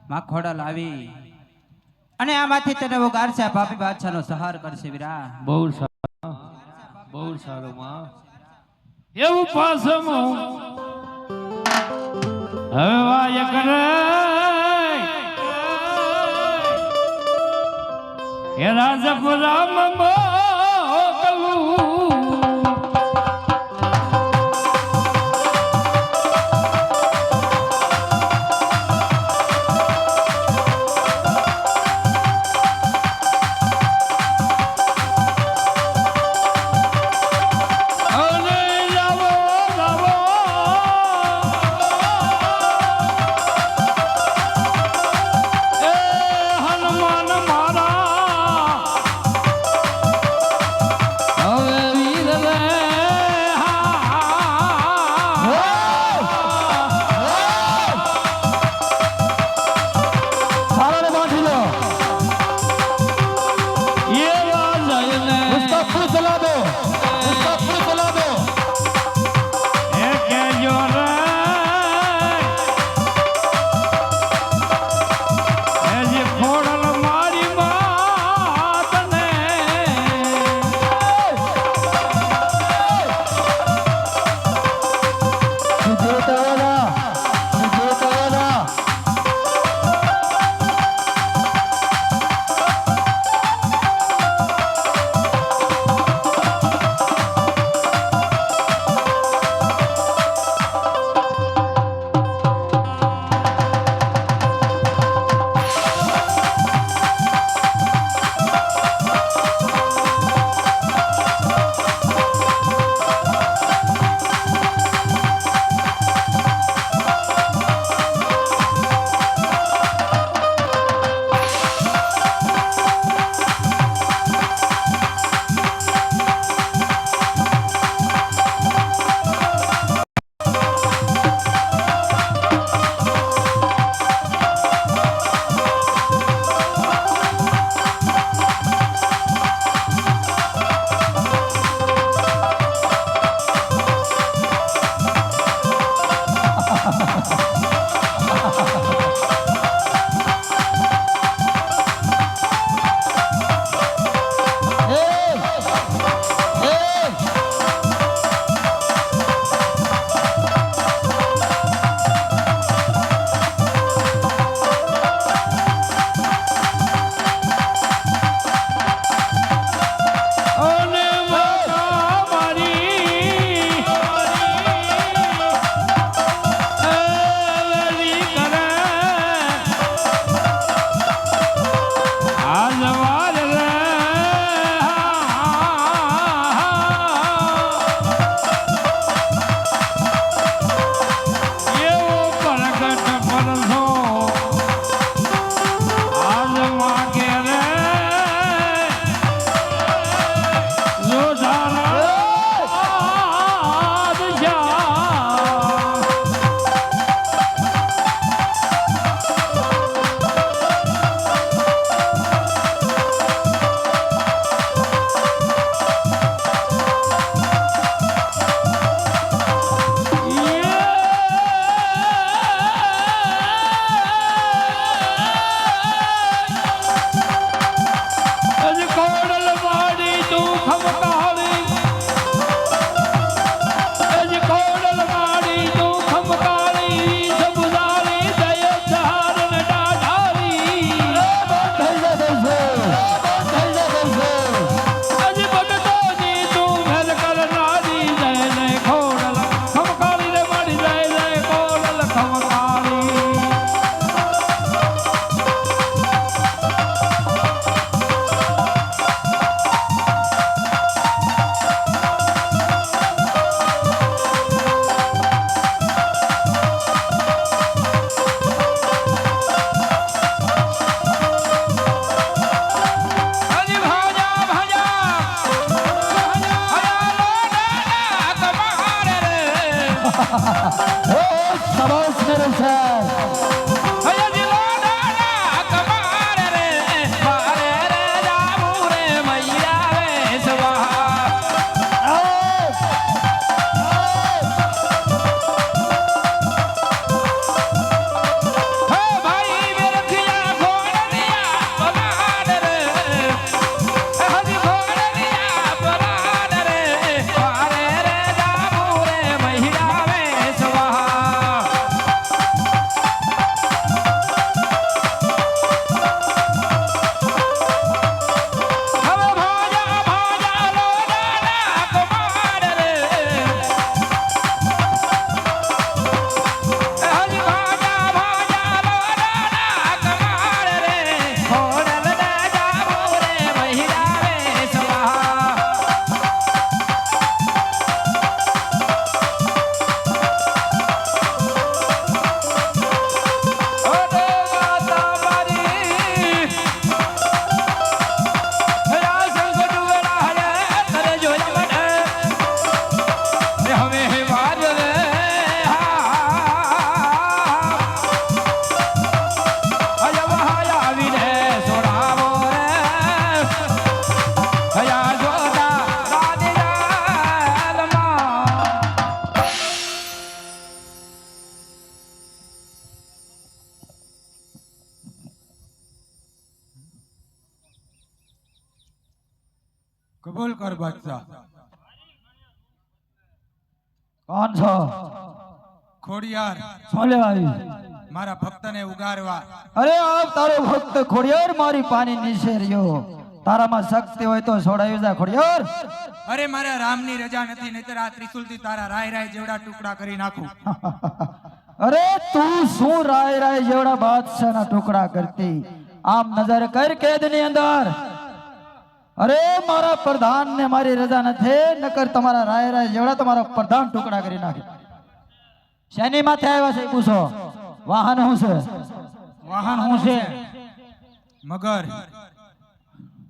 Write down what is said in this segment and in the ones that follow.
માખોડા લાવી અને આમાંથી તને ઉગારશે પાપી બાદશાહનો સહાર કરશે વીરા. બહુ સારું માં એવું પાસમ હવે વાય કરે હે રાજપુરામ મોકલું કબૂલ કર બાદશાહ. કોણ છો? ખોડિયાર શું લેવા આવી? મારા ભક્તને ઉગારવા. અરે આપ તારો ભક્ત ખોડિયાર મારી પાની નીચે રહ્યો. તારામાં શક્તિ હોય તો છોડાવી જા ખોડિયાર. અરે મારા રામની રજા નથી, નહીતર આ ત્રિશુલથી તારા રાય રાય જેવડા ટુકડા કરી નાખું. અરે તું શું રાય રાય જેવડા બાદશાહના ટુકડા કરતી? આમ નજર કર કેદની અંદર. અરે મારા પ્રધાન ને મારી રજા નથી, નકર તમારા રાય રાય જેવડા તમારા પ્રધાન ટુકડા કરી નાખે. શેની માથે આવ્યા છે એ પૂછો. વાહન શું છે? વાહન હું છે મગર.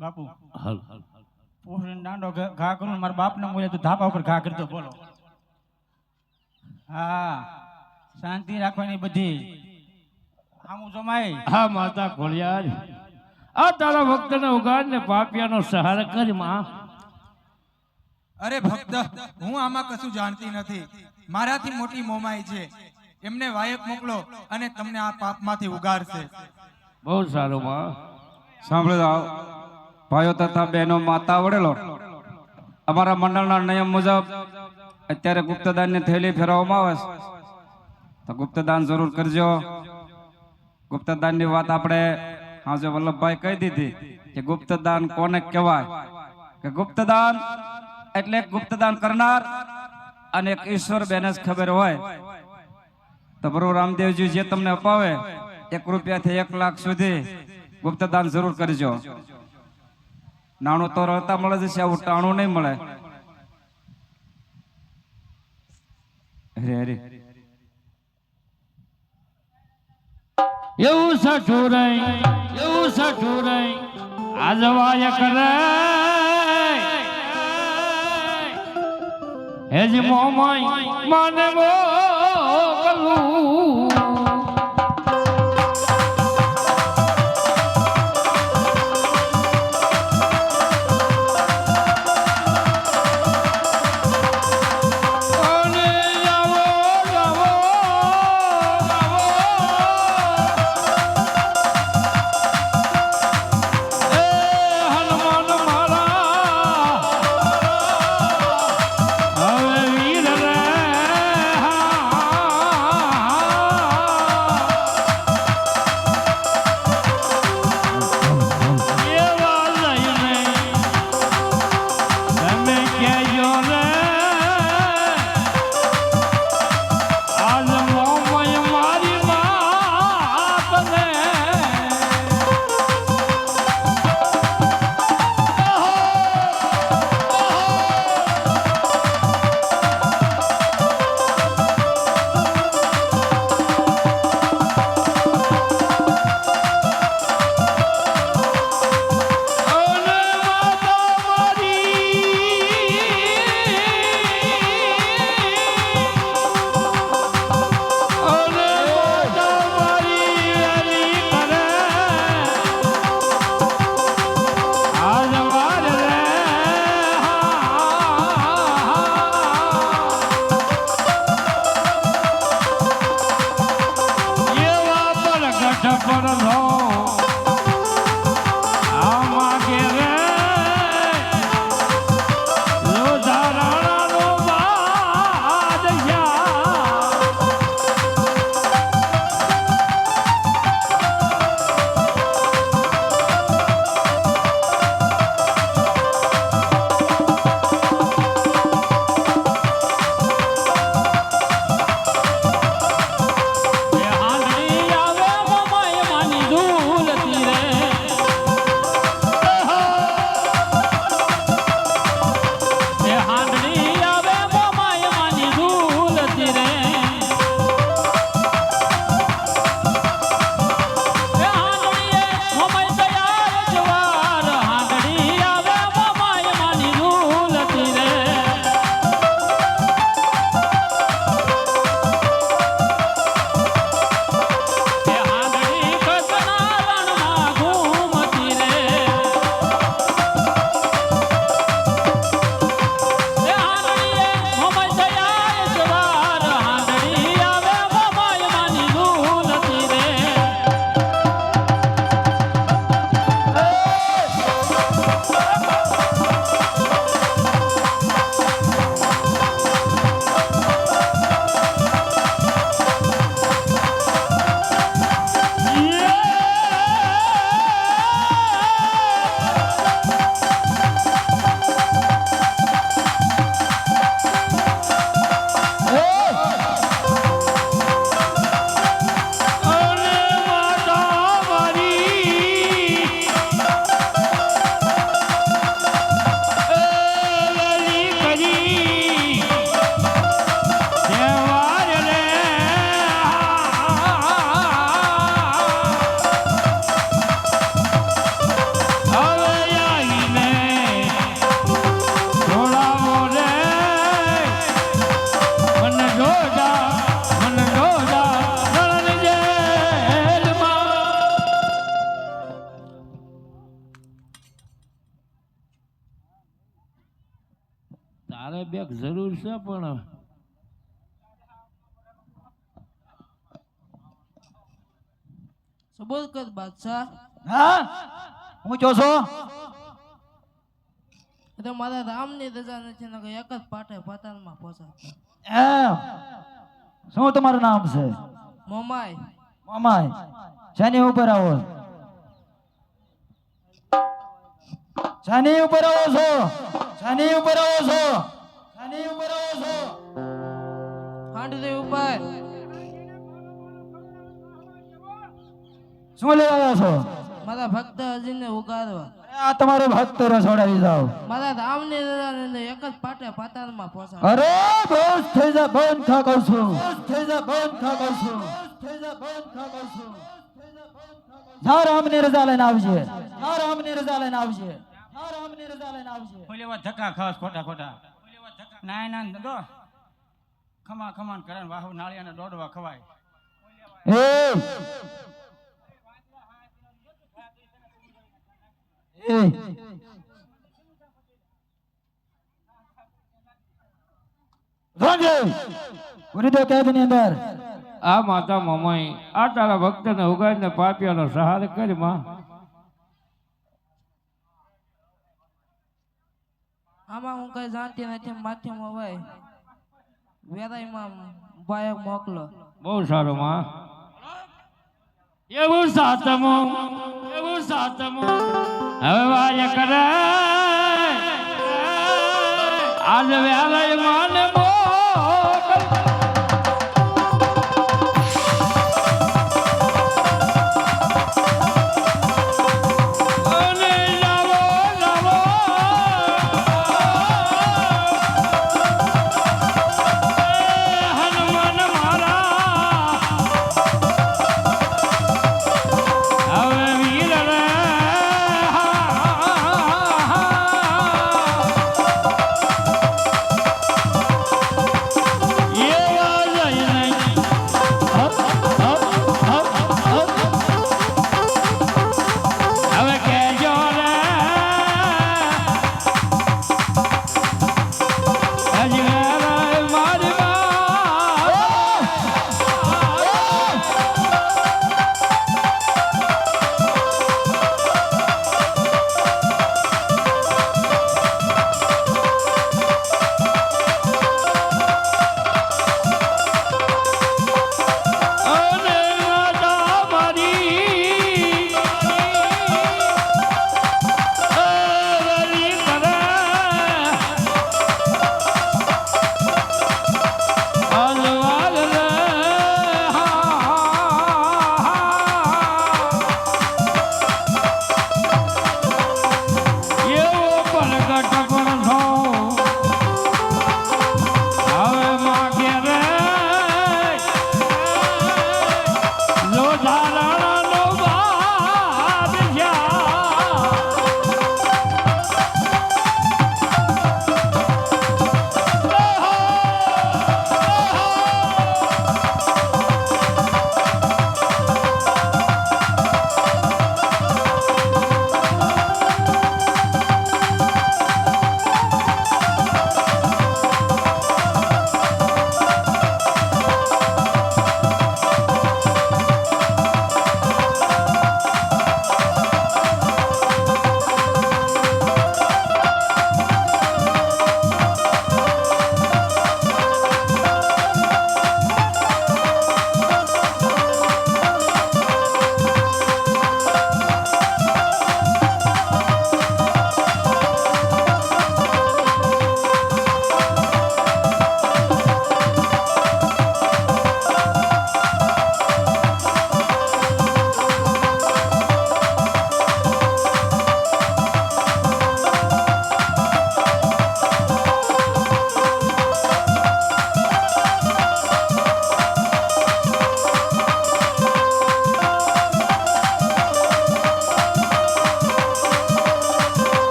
બાપુ હાલ પોષણ દાંડો ઘા કરું મારા બાપને બોલે તો ધાપા ઉપર ઘા કરતો બોલો. હા શાંતિ રાખવાની બધી આમું જમાય. હા માતા ખોડિયાર, આ તારા ભક્તને ઉગાડને પાપિયાનો સહારો કરી માં. અરે ભક્ત, હું આમાં કશું જાણતી નથી. મારાથી મોટી મોમાઈ છે. એમને વાયક મોકલો અને તમને આ પાપમાંથી ઉગારશે. બહુ સારું માં. સાંભળો જાઓ ભાઈઓ તથા બહેનો, માતા વડેલો, અમારા મંડળના નિયમ મુજબ અત્યારે ગુપ્તદાનની થેલી ફેરવવામાં આવે છે, તો ગુપ્તદાન જરૂર કરજો. ગુપ્તદાનની વાત આપણે આજે વલ્લભભાઈ કહી દીધી કે ગુપ્તદાન કોને કહેવાય. કે ગુપ્તદાન એટલે ગુપ્તદાન કરનાર અને એક ઈશ્વર બેને જ ખબર હોય. તો પ્રભુ રામદેવજી જે તમને અપાવે 1 રૂપિયાથી 1 લાખ સુધી ગુપ્તદાન જરૂર કરજો. નાણું તો રહેતા મળે છે, આવું ટાણું નહીં મળે. હરે હરે. એવું સઠુરાઈ, એવું સઠુરાઈ આજવાય કરે હેજ મોમાઈ માને મોકલું. મારે બેક જરૂર છે પણ સબોલ કર બાદશાહ. હા હું જો છો એટલે મારા રામની રજા નથી ને એક જ પાટે પાતાળમાં પહોંચા. એમ શું તમારું નામ છે મોમાય મામાય શાની ઉપર આવો શાની ઉપર આવો છો શાની ઉપર આવો છો શાની ઉપર આવો છો હાંડરી ઉપર શું લેવા આવ્યા છો મારા ભક્ત હજીને ઉગારવા. આ તમારો ભક્ત રસોડાવી જાઓ મારા રામની રજા ને એક જ પાટે પાતાળમાં પહોંચા. અરે બસ થઈ જા બંધ ખા કહું છું થઈ જા બંધ ખા કહું છું થઈ જા બંધ ખા કહું છું જા રામની રજા લઈને આવજે જા રામની રજા લઈને આવજે જા રામની રજા લઈને આવજે ઓલે વાત ધક્કા ખાસ ખોટા ખોટા ના ના દો ખમા ખમાન કરે વાહુ નાળિયાને દોડવા ખવાય. એ એ રોજે પૂરી દો કેદની અંદર આ માતા મમાઈ આ તારા ભક્તને ઉગાડીને પાપિયાનો સહાર કરી માં. આમાં હું કઈ જાણતી નથી. માથેમાં હોય વેરાઈમાં બાયક મોકલો. બહુ સારું માં. એવું સાતમું હવે વાય કરે આજ વેરાઈ માને મોકલ. અને લાવો લાવો હનુમાન મારા હવે વીર રે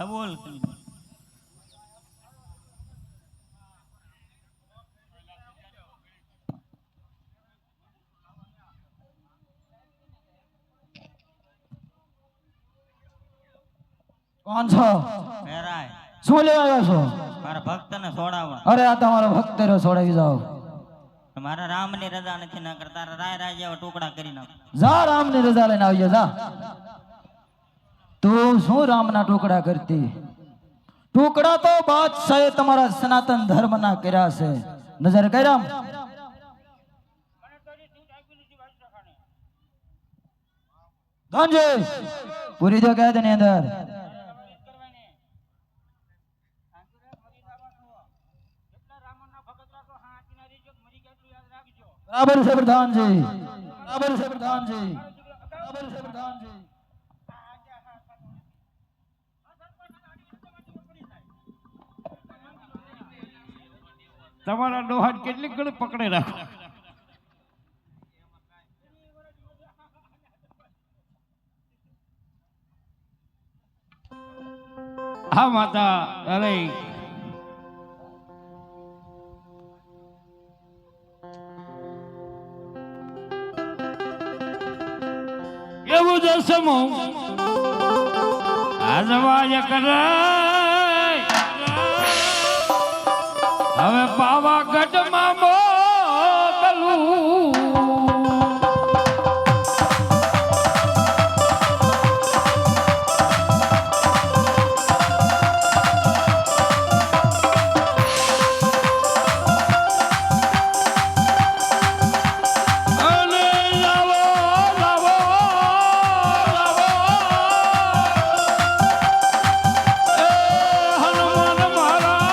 બોલ કોણ છો? ફેરાય શું લેવા આવ્યા છો? મારા ભક્તને છોડાવવા. અરે આ તમારો ભક્ત રહ્યો, છોડાવી જાઓ. મારા રામની રજા નથી ના કરતા, રાય રાય જેવા ટુકડા કરી નાખ. જા રામની રજા લઈને આવજે જા. તું શું રામના ટુકડા કરતી? ટુકડા તો બાદશાહે તમારા સનાતન ધર્મના કર્યા છે. નજર કર્યા? ધનજી પૂરી દો કેદ ની અંદર. બરાબર છે પ્રધાનજી, બરાબર છે પ્રધાનજી, બરાબર છે પ્રધાનજી. તમારા ડોહાને કેટલીક ઘડી પકડે રાખો. હા માતા, અરે એવું જ સમો આજવાય કરે. હવે પાવાગઢમાં મોકલું. અને લાવો, લાવો, લાવો. એ હનુમાન મારા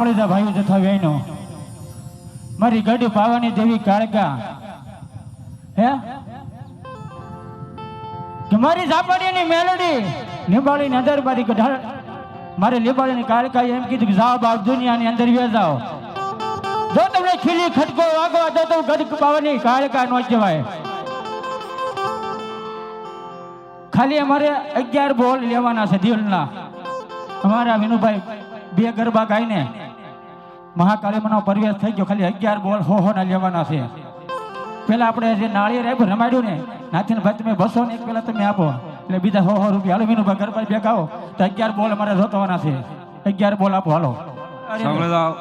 સાંભળી જા ભાઈઓ જથા વેનો મારી ગઢ પાવાની દેવી કાળકા હે કે મારી ઝાપડીની મેલડી લીંબાળી નજર મારી ગઢ મારે લીંબાળીની કાળકાએ એમ કીધું કે જાઓ બાપ દુનિયાની અંદર વે જાઓ જો તમને ખીલી ખટકો વાગવા દો તો ગઢ પાવાની કાળકા નો કહેવાય ખાલી અમારે 11 બોલ લેવાના છે દિલના અમારા વિનુભાઈ 2 ગરબા ગાઈને મહાકાળીમાનો પ્રવેશ થઈ ગયો ખાલી 11 બોલ હો ના લેવાના છે પેલા આપણે જે નાળિયેર આપ્યું રમાડ્યું ને નાથીને ભાઈ તમે 200 ને એક પેલા તમે આપો એટલે બીજા 100 રૂપિયા હાલો વિનુભાઈ ગરબા બે ગાઓ તો 11 બોલ અમારે જોતવાના છે 11 બોલ આપો હાલો સાંભળી જાઓ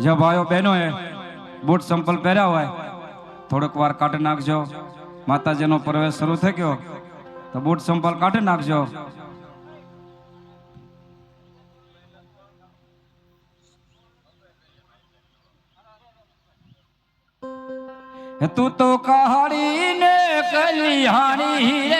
જે ભાઈઓ બહેનો એ બૂટ સંપલ પહેર્યા હોય થોડોક વાર કાઢી નાખજો માતાજીનો પ્રવેશ શરૂ થઈ ગયો તો બૂટ સંપલ કાઢી નાખજો તું તો કહાડી ને કલિયાણી